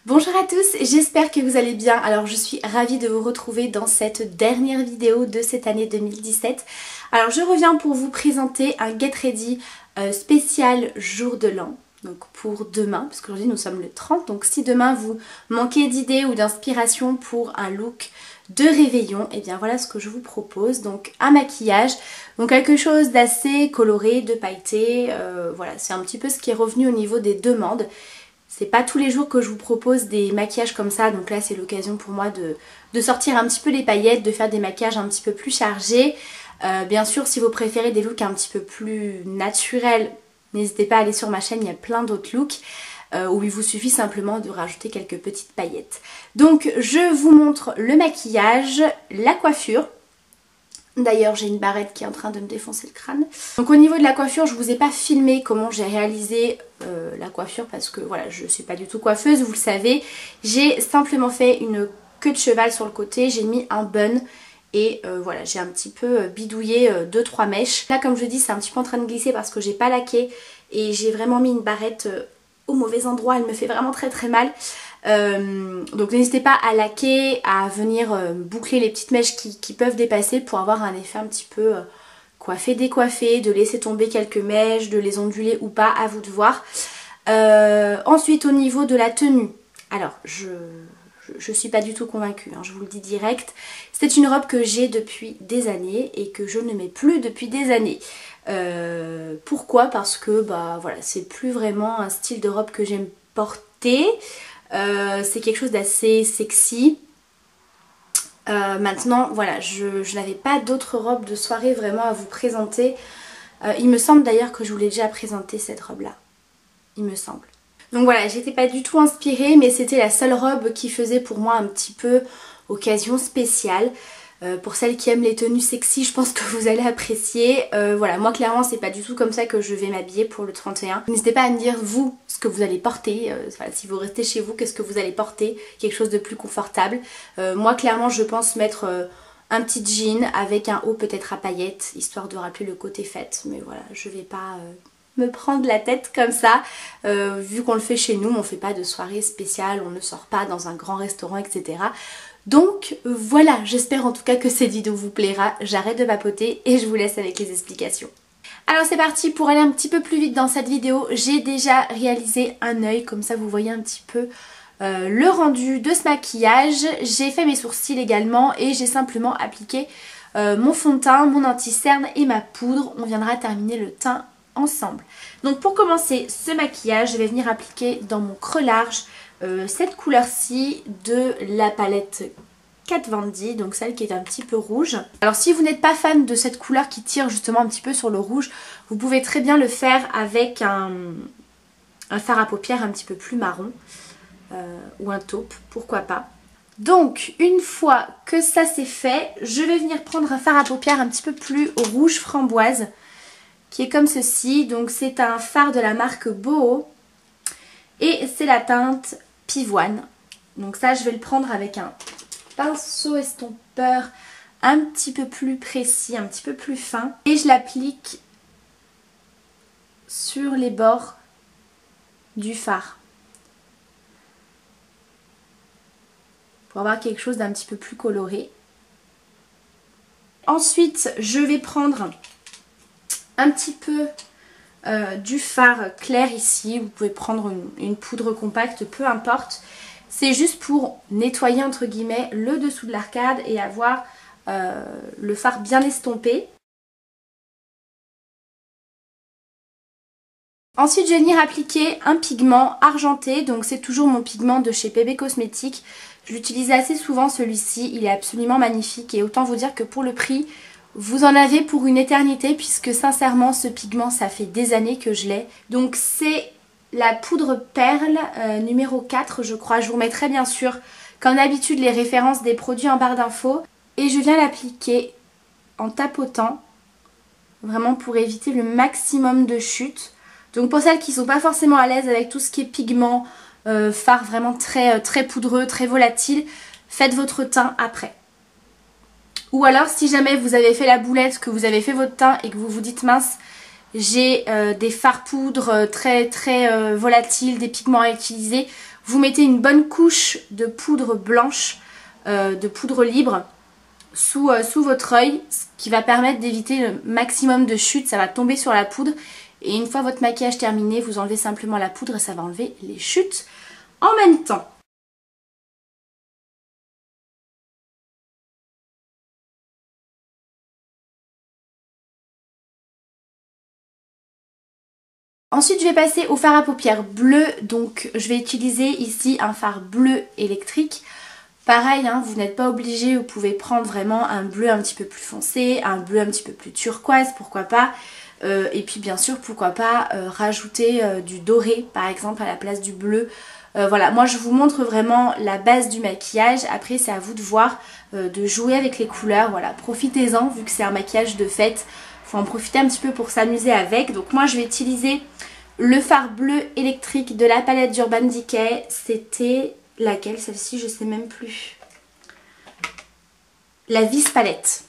Bonjour à tous, j'espère que vous allez bien. Alors je suis ravie de vous retrouver dans cette dernière vidéo de cette année 2017. Alors je reviens pour vous présenter un Get Ready spécial jour de l'an. Donc pour demain, parce qu'aujourd'hui nous sommes le 30, donc si demain vous manquez d'idées ou d'inspiration pour un look de réveillon, et bien voilà ce que je vous propose. Donc un maquillage, donc quelque chose d'assez coloré, de pailleté, voilà c'est un petit peu ce qui est revenu au niveau des demandes. C'est pas tous les jours que je vous propose des maquillages comme ça, donc là c'est l'occasion pour moi de sortir un petit peu les paillettes, de faire des maquillages un petit peu plus chargés. Bien sûr, si vous préférez des looks un petit peu plus naturels, n'hésitez pas à aller sur ma chaîne, il y a plein d'autres looks où il vous suffit simplement de rajouter quelques petites paillettes. Donc je vous montre le maquillage, la coiffure. D'ailleurs j'ai une barrette qui est en train de me défoncer le crâne. Donc au niveau de la coiffure, je vous ai pas filmé comment j'ai réalisé la coiffure parce que voilà, je suis pas du tout coiffeuse, vous le savez. J'ai simplement fait une queue de cheval sur le côté, j'ai mis un bun et voilà, j'ai un petit peu bidouillé 2-3 mèches. Là comme je dis, c'est un petit peu en train de glisser parce que j'ai pas laqué et j'ai vraiment mis une barrette au mauvais endroit, elle me fait vraiment très mal. Donc n'hésitez pas à laquer, à venir boucler les petites mèches qui peuvent dépasser pour avoir un effet un petit peu coiffé décoiffé, de laisser tomber quelques mèches, de les onduler ou pas, à vous de voir. Ensuite au niveau de la tenue, alors je suis pas du tout convaincue, hein, je vous le dis direct. C'est une robe que j'ai depuis des années et que je ne mets plus depuis des années. Pourquoi? Parce que bah voilà, c'est plus vraiment un style de robe que j'aime porter. C'est quelque chose d'assez sexy. Maintenant voilà, je n'avais pas d'autres robes de soirée vraiment à vous présenter. Il me semble d'ailleurs que je vous l'ai déjà présenté cette robe là, il me semble. Donc voilà, j'étais pas du tout inspirée, mais c'était la seule robe qui faisait pour moi un petit peu occasion spéciale. Pour celles qui aiment les tenues sexy, je pense que vous allez apprécier. Voilà, moi clairement c'est pas du tout comme ça que je vais m'habiller pour le 31. N'hésitez pas à me dire vous ce que vous allez porter, voilà, si vous restez chez vous, qu'est-ce que vous allez porter, quelque chose de plus confortable. Moi clairement je pense mettre un petit jean avec un haut peut-être à paillettes, histoire de rappeler le côté fête. Mais voilà, je vais pas me prendre la tête comme ça. Vu qu'on le fait chez nous, on fait pas de soirée spéciale, on ne sort pas dans un grand restaurant, etc. Donc voilà, j'espère en tout cas que cette vidéo vous plaira. J'arrête de papoter et je vous laisse avec les explications. Alors c'est parti, pour aller un petit peu plus vite dans cette vidéo, j'ai déjà réalisé un œil, comme ça vous voyez un petit peu le rendu de ce maquillage. J'ai fait mes sourcils également et j'ai simplement appliqué mon fond de teint, mon anti-cerne et ma poudre. On viendra terminer le teint ensemble. Donc pour commencer ce maquillage, je vais venir appliquer dans mon creux large cette couleur-ci de la palette Kat Von D, donc celle qui est un petit peu rouge. Alors si vous n'êtes pas fan de cette couleur qui tire justement un petit peu sur le rouge, vous pouvez très bien le faire avec un fard à paupières un petit peu plus marron ou un taupe, pourquoi pas. Donc une fois que ça c'est fait, je vais venir prendre un fard à paupières un petit peu plus rouge framboise qui est comme ceci. Donc c'est un fard de la marque Boho et c'est la teinte Pivoine. Donc ça je vais le prendre avec un pinceau estompeur un petit peu plus précis, un petit peu plus fin. Et je l'applique sur les bords du fard. Pour avoir quelque chose d'un petit peu plus coloré. Ensuite je vais prendre un petit peu du fard clair ici. Vous pouvez prendre une poudre compacte, peu importe. C'est juste pour nettoyer entre guillemets le dessous de l'arcade et avoir le fard bien estompé. Ensuite je vais venir appliquer un pigment argenté, donc c'est toujours mon pigment de chez PB Cosmetics. Je l'utilise assez souvent celui-ci, il est absolument magnifique et autant vous dire que pour le prix, vous en avez pour une éternité puisque sincèrement ce pigment ça fait des années que je l'ai. Donc c'est la poudre perle numéro 4 je crois, je vous remettrai bien sûr comme d'habitude les références des produits en barre d'infos. Et je viens l'appliquer en tapotant, vraiment pour éviter le maximum de chute. Donc pour celles qui ne sont pas forcément à l'aise avec tout ce qui est pigment, fard vraiment très poudreux, très volatile, faites votre teint après. Ou alors si jamais vous avez fait la boulette, que vous avez fait votre teint et que vous vous dites mince, j'ai des fards poudres très volatiles, des pigments à utiliser, Vous mettez une bonne couche de poudre blanche, de poudre libre sous votre œil, ce qui va permettre d'éviter le maximum de chutes. Ça va tomber sur la poudre et une fois votre maquillage terminé, vous enlevez simplement la poudre et ça va enlever les chutes en même temps. Ensuite, je vais passer au fard à paupières bleu. Donc, je vais utiliser ici un fard bleu électrique. Pareil, hein, vous n'êtes pas obligé, vous pouvez prendre vraiment un bleu un petit peu plus foncé, un bleu un petit peu plus turquoise, pourquoi pas. Et puis bien sûr, pourquoi pas rajouter du doré par exemple à la place du bleu. Voilà, moi je vous montre vraiment la base du maquillage. Après c'est à vous de voir, de jouer avec les couleurs. Voilà, profitez-en vu que c'est un maquillage de fête. Faut en profiter un petit peu pour s'amuser avec. Donc moi je vais utiliser le fard bleu électrique de la palette d'Urban Decay. C'était laquelle celle-ci? Je sais même plus. La Vis Palette.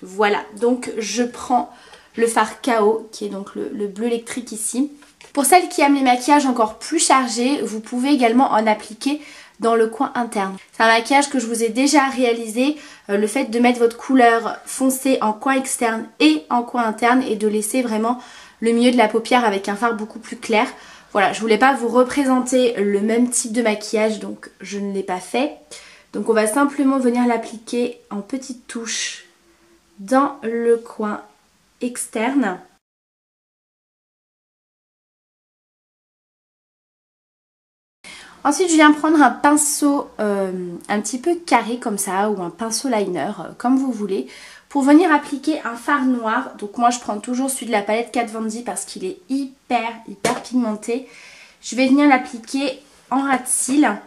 Voilà, donc je prends le fard KO qui est donc le bleu électrique ici. Pour celles qui aiment les maquillages encore plus chargés, vous pouvez également en appliquer dans le coin interne. C'est un maquillage que je vous ai déjà réalisé. Le fait de mettre votre couleur foncée en coin externe et en coin interne et de laisser vraiment le milieu de la paupière avec un fard beaucoup plus clair. Voilà, je voulais pas vous représenter le même type de maquillage, donc je ne l'ai pas fait. Donc on va simplement venir l'appliquer en petites touches dans le coin externe. Ensuite, je viens prendre un pinceau un petit peu carré comme ça, ou un pinceau liner, comme vous voulez, pour venir appliquer un fard noir. Donc moi, je prends toujours celui de la palette Kat Von D parce qu'il est hyper pigmenté. Je vais venir l'appliquer en ras de cils.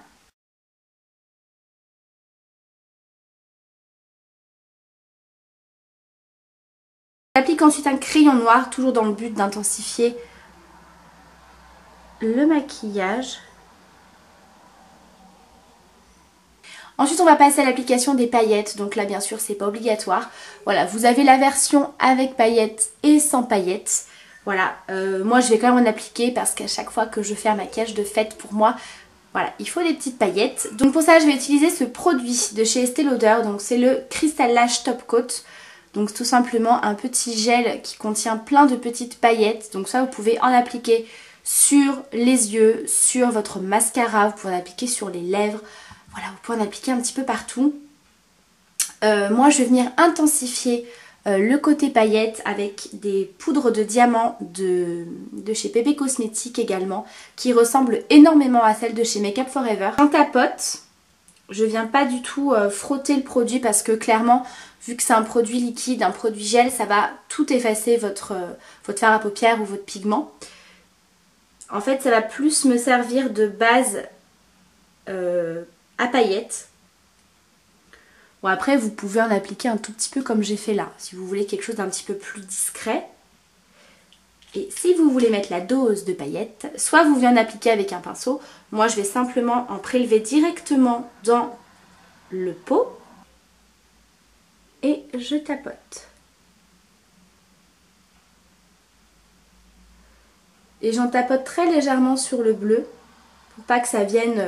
J'applique ensuite un crayon noir, toujours dans le but d'intensifier le maquillage. Ensuite on va passer à l'application des paillettes, donc là bien sûr c'est pas obligatoire. Voilà, vous avez la version avec paillettes et sans paillettes. Voilà, moi je vais quand même en appliquer parce qu'à chaque fois que je fais un maquillage de fête pour moi, voilà, il faut des petites paillettes. Donc pour ça je vais utiliser ce produit de chez Estée Lauder, donc c'est le Crystal Lash Top Coat. Donc tout simplement un petit gel qui contient plein de petites paillettes. Donc ça vous pouvez en appliquer sur les yeux, sur votre mascara, vous pouvez en appliquer sur les lèvres. Voilà, vous pouvez en appliquer un petit peu partout. Moi, je vais venir intensifier le côté paillettes avec des poudres de diamant de chez Pepe Cosmetics également, qui ressemblent énormément à celles de chez Make Up For Ever. J'en tapote. Je viens pas du tout frotter le produit parce que clairement, vu que c'est un produit liquide, un produit gel, ça va tout effacer votre fard à paupières ou votre pigment. En fait, ça va plus me servir de base à paillettes. Bon, après vous pouvez en appliquer un tout petit peu comme j'ai fait là, si vous voulez quelque chose d'un petit peu plus discret. Et si vous voulez mettre la dose de paillettes, soit vous venez en appliquer avec un pinceau, moi je vais simplement en prélever directement dans le pot et je tapote. Et j'en tapote très légèrement sur le bleu pour pas que ça vienne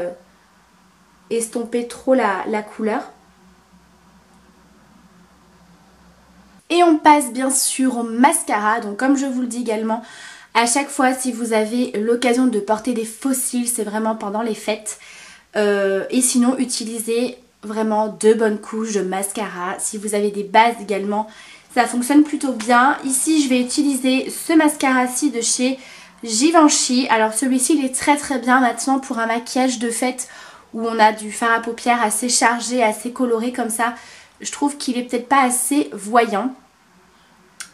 estomper trop la couleur. Et on passe bien sûr au mascara. Donc comme je vous le dis également, à chaque fois si vous avez l'occasion de porter des faux cils, c'est vraiment pendant les fêtes. Et sinon utilisez vraiment de bonnes couches de mascara. Si vous avez des bases également, ça fonctionne plutôt bien. Ici je vais utiliser ce mascara-ci de chez Givenchy. Alors celui-ci il est très bien maintenant pour un maquillage de fête où on a du fard à paupières assez chargé, assez coloré comme ça. Je trouve qu'il est peut-être pas assez voyant.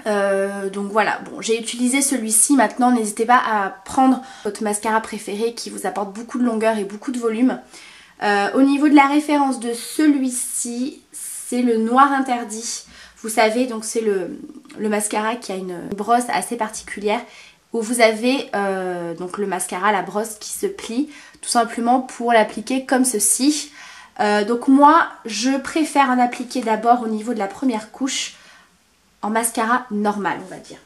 Donc voilà, bon, j'ai utilisé celui-ci. Maintenant n'hésitez pas à prendre votre mascara préféré qui vous apporte beaucoup de longueur et beaucoup de volume. Au niveau de la référence de celui-ci, c'est le Noir Interdit. Vous savez, donc c'est le mascara qui a une brosse assez particulière où vous avez donc le mascara, la brosse qui se plie tout simplement pour l'appliquer comme ceci. Donc moi je préfère en appliquer d'abord au niveau de la première couche en mascara normal, on va dire.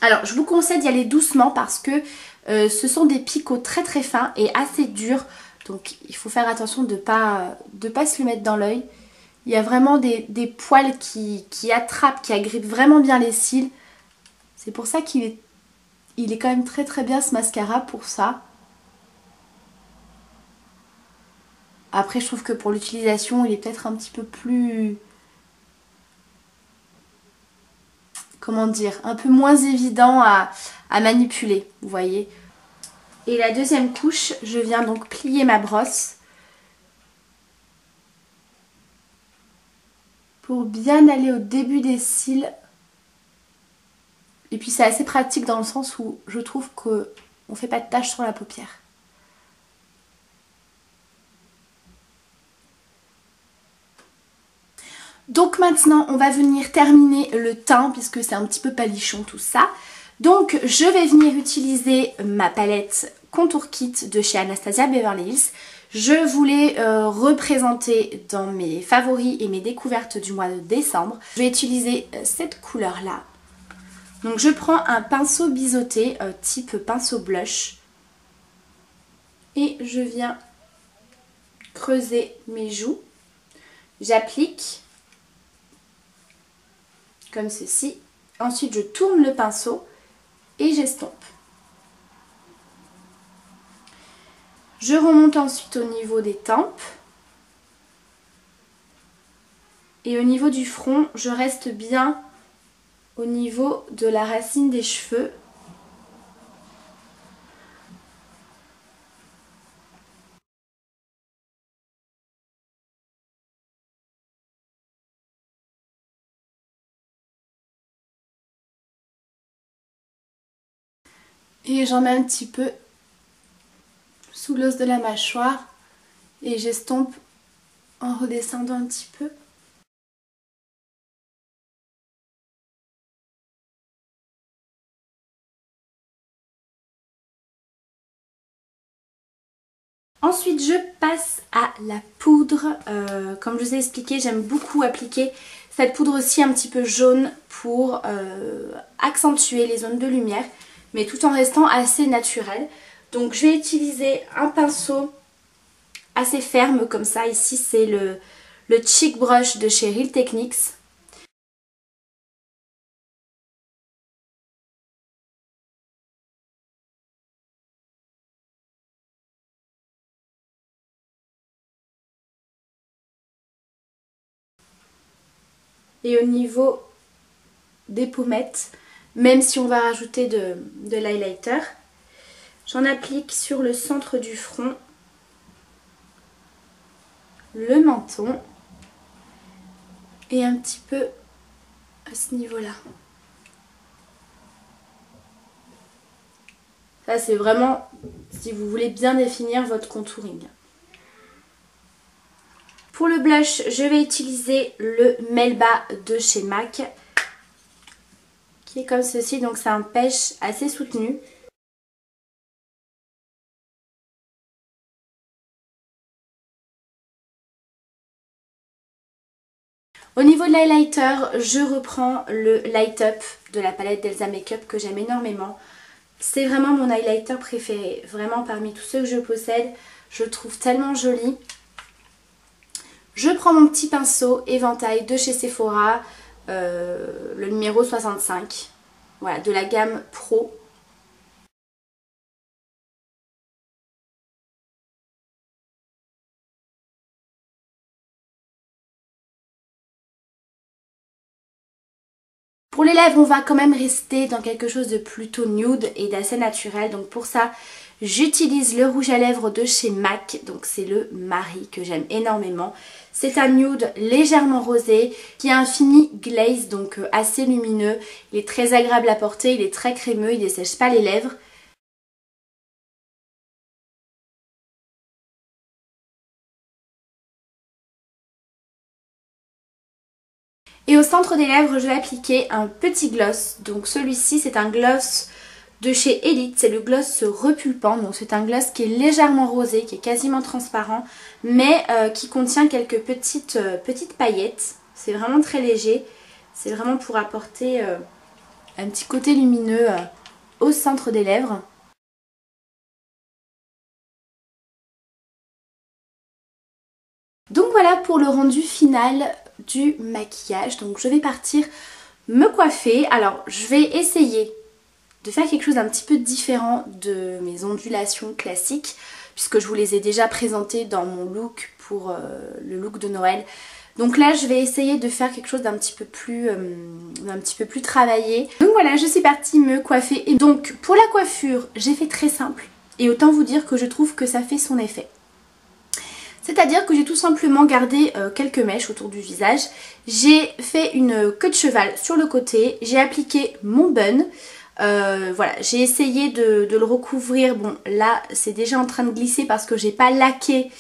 Alors je vous conseille d'y aller doucement parce que ce sont des picots très très fins et assez durs. Donc il faut faire attention de pas se le mettre dans l'œil. Il y a vraiment des poils qui attrapent, qui agrippent vraiment bien les cils. C'est pour ça qu'il est quand même très très bien ce mascara pour ça. Après je trouve que pour l'utilisation il est peut-être un petit peu plus... Comment dire, un peu moins évident à manipuler, vous voyez. Et la deuxième couche, je viens donc plier ma brosse pour bien aller au début des cils. Et puis c'est assez pratique dans le sens où je trouve qu'on ne fait pas de taches sur la paupière. Donc maintenant on va venir terminer le teint puisque c'est un petit peu palichon tout ça. Donc je vais venir utiliser ma palette Contour Kit de chez Anastasia Beverly Hills. Je voulais représenter dans mes favoris et mes découvertes du mois de décembre. Je vais utiliser cette couleur là. Donc je prends un pinceau biseauté type pinceau blush. Et je viens creuser mes joues. J'applique comme ceci. Ensuite je tourne le pinceau et j'estompe. Je remonte ensuite au niveau des tempes. Et au niveau du front, je reste bien au niveau de la racine des cheveux. Et j'en mets un petit peu sous l'os de la mâchoire et j'estompe en redescendant un petit peu. Ensuite je passe à la poudre. Comme je vous ai expliqué, j'aime beaucoup appliquer cette poudre aussi un petit peu jaune pour accentuer les zones de lumière, mais tout en restant assez naturel. Donc je vais utiliser un pinceau assez ferme comme ça. Ici c'est le Cheek Brush de chez Real Techniques. Et au niveau des pommettes, même si on va rajouter de l'highlighter, j'en applique sur le centre du front, le menton et un petit peu à ce niveau-là. Ça c'est vraiment si vous voulez bien définir votre contouring. Pour le blush, je vais utiliser le Melba de chez MAC, qui est comme ceci, donc c'est un pêche assez soutenu. Au niveau de l'highlighter, je reprends le Light Up de la palette d'Elsa Makeup que j'aime énormément. C'est vraiment mon highlighter préféré, vraiment parmi tous ceux que je possède, je le trouve tellement joli. Je prends mon petit pinceau éventail de chez Sephora, le numéro 65, voilà, de la gamme Pro. Pour les lèvres, on va quand même rester dans quelque chose de plutôt nude et d'assez naturel. Donc pour ça, j'utilise le rouge à lèvres de chez MAC. Donc c'est le Marie que j'aime énormément. C'est un nude légèrement rosé qui a un fini glaze, donc assez lumineux. Il est très agréable à porter, il est très crémeux, il ne dessèche pas les lèvres. Et au centre des lèvres, je vais appliquer un petit gloss. Donc celui-ci, c'est un gloss de chez Elite. C'est le gloss repulpant. Donc c'est un gloss qui est légèrement rosé, qui est quasiment transparent, mais qui contient quelques petites paillettes. C'est vraiment très léger. C'est vraiment pour apporter un petit côté lumineux au centre des lèvres. Donc voilà pour le rendu final du maquillage. Donc je vais partir me coiffer. Alors je vais essayer de faire quelque chose d'un petit peu différent de mes ondulations classiques, puisque je vous les ai déjà présentées dans mon look pour le look de Noël. Donc là je vais essayer de faire quelque chose d'un petit peu plus travaillé. Donc voilà, je suis partie me coiffer. Et donc pour la coiffure, j'ai fait très simple. Et autant vous dire que je trouve que ça fait son effet. C'est-à-dire que j'ai tout simplement gardé quelques mèches autour du visage. J'ai fait une queue de cheval sur le côté. J'ai appliqué mon bun. Voilà, j'ai essayé de le recouvrir. Bon, là, c'est déjà en train de glisser parce que j'ai pas laqué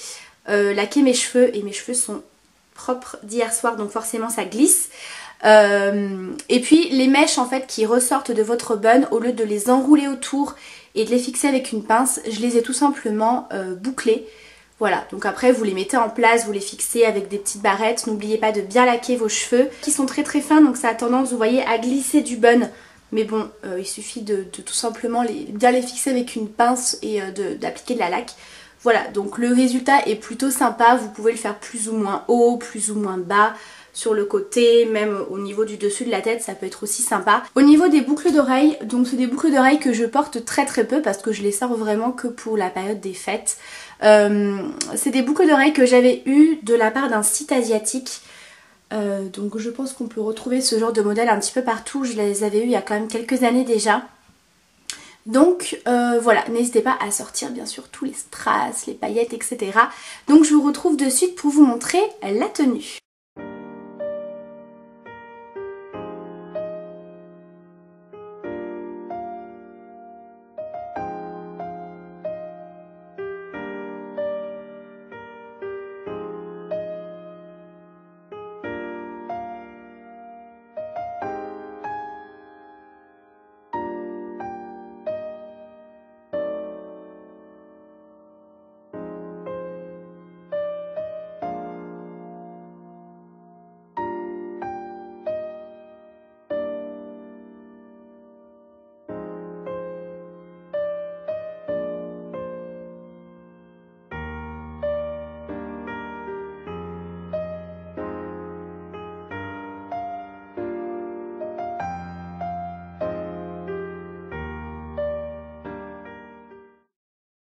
mes cheveux. Et mes cheveux sont propres d'hier soir, donc forcément ça glisse. Et puis les mèches en fait qui ressortent de votre bun, au lieu de les enrouler autour et de les fixer avec une pince, je les ai tout simplement bouclées. Voilà, donc après vous les mettez en place, vous les fixez avec des petites barrettes. N'oubliez pas de bien laquer vos cheveux qui sont très très fins, donc ça a tendance, vous voyez, à glisser du bun. Mais bon, il suffit de tout simplement bien les fixer avec une pince et d'appliquer de la laque. Voilà, donc le résultat est plutôt sympa. Vous pouvez le faire plus ou moins haut, plus ou moins bas, sur le côté, même au niveau du dessus de la tête, ça peut être aussi sympa. Au niveau des boucles d'oreilles, donc c'est des boucles d'oreilles que je porte très très peu parce que je les sors vraiment que pour la période des fêtes. C'est des boucles d'oreilles que j'avais eues de la part d'un site asiatique. Donc je pense qu'on peut retrouver ce genre de modèle un petit peu partout. Je les avais eues il y a quand même quelques années déjà. Donc voilà, n'hésitez pas à sortir bien sûr tous les strass, les paillettes, etc. Donc je vous retrouve de suite pour vous montrer la tenue.